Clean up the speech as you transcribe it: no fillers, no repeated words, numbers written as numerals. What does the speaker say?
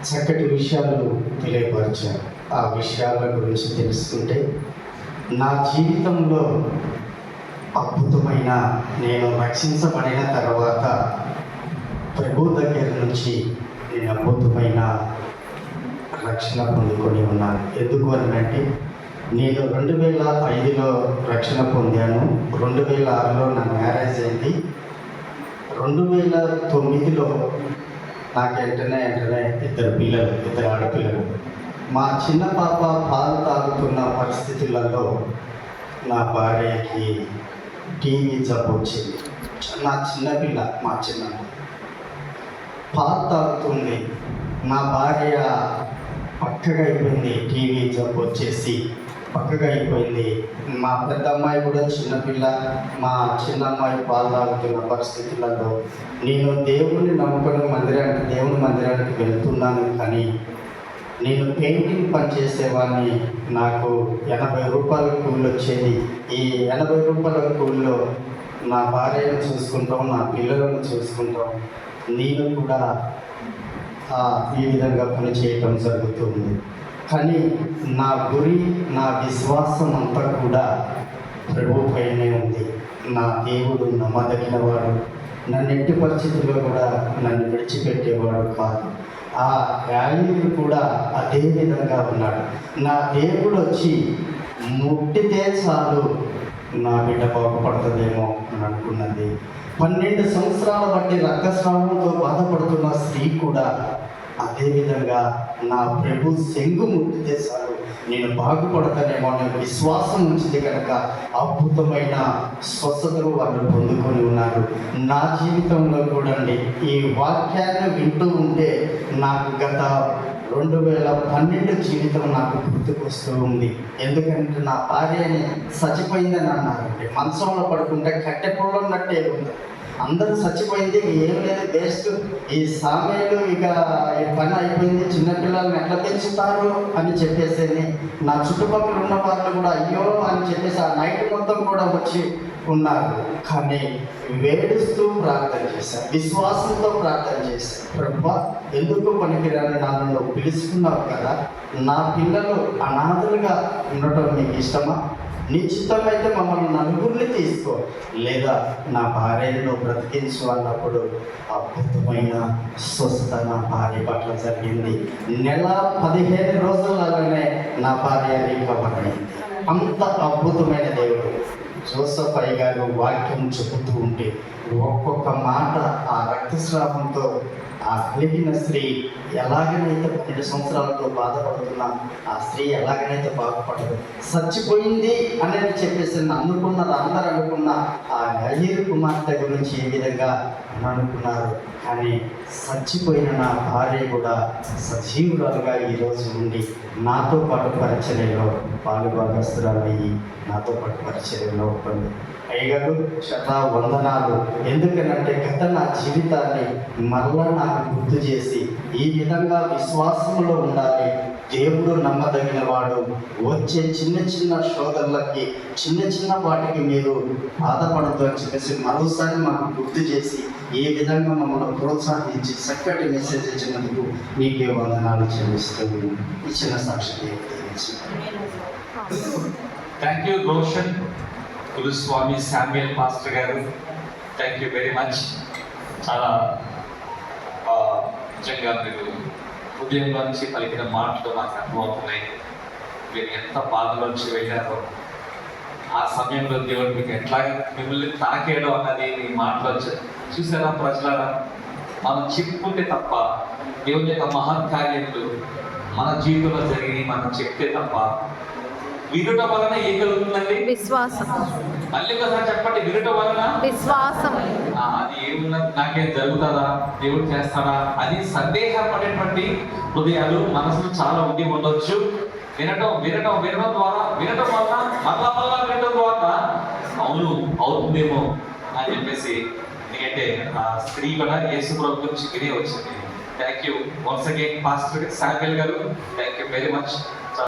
చక్కటి విషయాలు తెలియపరిచారు. ఆ విషయాల గురించి తెలుసుకుంటే నా జీవితంలో అద్భుతమైన, నేను రక్షించబడిన తర్వాత ప్రభు దగ్గర నుంచి నేను అద్భుతమైన రక్షణ పొందుకొని ఉన్నాను. ఎందుకు అనంటే నేను 2005లో రక్షణ పొందాను. 2006లో నా మ్యారేజ్ అయింది. 2009లో నాకు వెంటనే ఇద్దరు ఆడపిల్లలు. మా చిన్న పాప పాలు తాగుతున్న పరిస్థితులలో నా భార్యకి టీవీ జబ్బు వచ్చింది. నా చిన్నపిల్ల, మా చిన్నమ్మ పాలు తాగుతుంది. నా భార్య పక్కగా అయిపోయింది, టీవీ జబ్బు వచ్చేసి పక్కగా అయిపోయింది. మా పెద్ద అమ్మాయి కూడా చిన్నపిల్ల, మా చిన్న అమ్మాయి పాలు తాగుతున్న పరిస్థితులలో నేను దేవుని నమ్ముకుని దేవుని మందిరానికి వెళ్తున్నాను. కానీ నేను పెయింటింగ్ పని చేసేవాడిని. నాకు 80 రూపాయల కూలి వచ్చేది. ఈ 80 రూపాయల కూలిలో నా భార్యను చూసుకుంటాం, నా పిల్లలను చూసుకుంటాం. నేను కూడా ఈ విధంగా పని చేయటం జరుగుతుంది. కానీ నా గురి, నా విశ్వాసం అంతా కూడా ప్రభు పైనే ఉంది. నా దేవుడు నమ్మదగినవాడు. నన్ను ఎట్టి పరిస్థితుల్లో కూడా నన్ను విడిచిపెట్టేవాడు కాదు. ఆ యాజకుడు కూడా అదే విధంగా ఉన్నాడు. నా దేవుడు వచ్చి ముట్టితే చాలు నా బిడ్డ బాగుపడుతుందేమో అని అనుకున్నది. 12 సంవత్సరాల బట్టి రక్తస్రావంతో బాధపడుతున్న స్త్రీ కూడా అదేవిధంగా నా ప్రభు శంగు ముట్టితే చాలు నేను బాగుపడతానేమో అనే విశ్వాసం ఉంచింది కనుక అద్భుతమైన స్వస్థతలు వాళ్ళు పొందుకొని ఉన్నారు. నా జీవితంలో కూడా ఈ వాక్యాన్ని వింటూ ఉంటే నాకు గత 2012 జీవితం నాకు గుర్తుకొస్తూ ఉంది. ఎందుకంటే నా భార్యని చచ్చిపోయిందని అన్నారంటే మంచంలో పడుకుంటే కట్టె పొల్లన్నట్టే ఉంది. అందరూ చచ్చిపోయింది, ఏం లేదు, వేస్ట్, ఈ సామేలు ఇక ఈ పని అయిపోయింది, చిన్నపిల్లల్ని ఎట్లా పెంచుతారు అని చెప్పేసి నా చుట్టుపక్కల ఉన్న వాళ్ళు కూడా అయ్యో అని చెప్పేసి ఆ నైట్ మొత్తం కూడా వచ్చి ఉన్నారు. కానీ వేడుస్తూ ప్రార్థన చేశారు, విశ్వాసంతో ప్రార్థన చేశారు. ప్రభువా, ఎందుకు పనికిరాని నన్ను పిలుచుకున్నావు కదా, నా పిల్లలు అనాథలుగా ఉండటం నీకు ఇష్టమా? నీ చిత్తమైతే మమ్మల్ని నలుగురిని తీసుకో, లేదా నా భార్యను బ్రతికించు అన్నప్పుడు అద్భుతమైన స్వస్థత నా భార్య పట్ల జరిగింది. నెల 15 రోజులలోనే నా భార్య రికవర్ అయింది. అంత అద్భుతమైన దేవుడు. జోసఫ్ అయ్య గారు వాక్యం చెబుతూ ఉంటే ఒక్కొక్క మాట ఆ రక్తస్రావంతో ఆ కలిగిన స్త్రీ ఎలాగనైతే 12 సంవత్సరాలతో బాధపడుతున్నా ఆ స్త్రీ ఎలాగనైతే బాగుపడదు, చచ్చిపోయింది అనేది చెప్పేసి అనుకున్నారు. అందరూ అనుకున్న ఆ యాజీరు కుమార్తె గురించి ఏ విధంగా అనుకున్నారు. కానీ చచ్చిపోయిన నా భార్య కూడా సజీవురాలుగా ఈరోజు ఉండి నాతో పాటు పరిచర్యలో పాలుభాగస్తురాలయ్యి నాతో పాటు పరిచర్యలో ఉంటుంది. అయ్యగారు చాలా వందనాలు. ఎందుకనంటే గత నా జీవితాన్ని మరలా నాకు గుర్తు చేసి ఈ విధంగా విశ్వాసంలో ఉండాలి, దేవుడు నమ్మదగిన వాడు, వచ్చే చిన్న చిన్న శోధనలకి చిన్న చిన్న వాటికి మీరు బాధపడద్దు అని చెప్పేసి మరోసారి మాకు గుర్తు చేసి ఈ విధంగా మమ్మల్ని ప్రోత్సహించి చక్కటి మెసేజ్ ఇచ్చినందుకు మీకే వందనాలు చెల్లిస్తూ ఇచ్చిన సాక్షి. Thank you Roshan Guruswamy Samuel master గారు, థ్యాంక్ యూ వెరీ మచ్. చాలా నిజంగా మీరు హృదయంలో నుంచి పలికిన మాటలు నాకు అర్థమవుతున్నాయి. మీరు ఎంత బాధలోంచి వెళ్ళారో, ఆ సమయంలో దేవుడు మీకు ఎట్లా మిమ్మల్ని తాకేయడం అన్నది మీ మాటలో చూసారా ప్రజలారా? మనం చెప్పుకుంటే తప్ప దేవుని యొక్క మహత్కార్యములు మన జీవితంలో జరిగి మనం చెప్తే తప్ప వినటం వలన ఏం కలుగుతుందండి? విశ్వాసం. మళ్ళీ ఒకసారి చెప్పండి, వినటం వలన విశ్వాసం. అది ఏమున్నా నాకేం జరుగుతుందా, దేవుడు చేస్తాడా అది సందేహపడేటువంటి హృదయాలు మనసులు చాలా ఉండి ఉండొచ్చు. వినటం వలన మళ్ళా వినటం ద్వారా అవును అవుతుందేమో అని చెప్పేసి, ఎందుకంటే ఆ స్త్రీ కూడా యేసు ప్రభు గురించి వినే వచ్చింది. Thank you once again pastor Samuel గారు, థ్యాంక్ యూ వెరీ మచ్.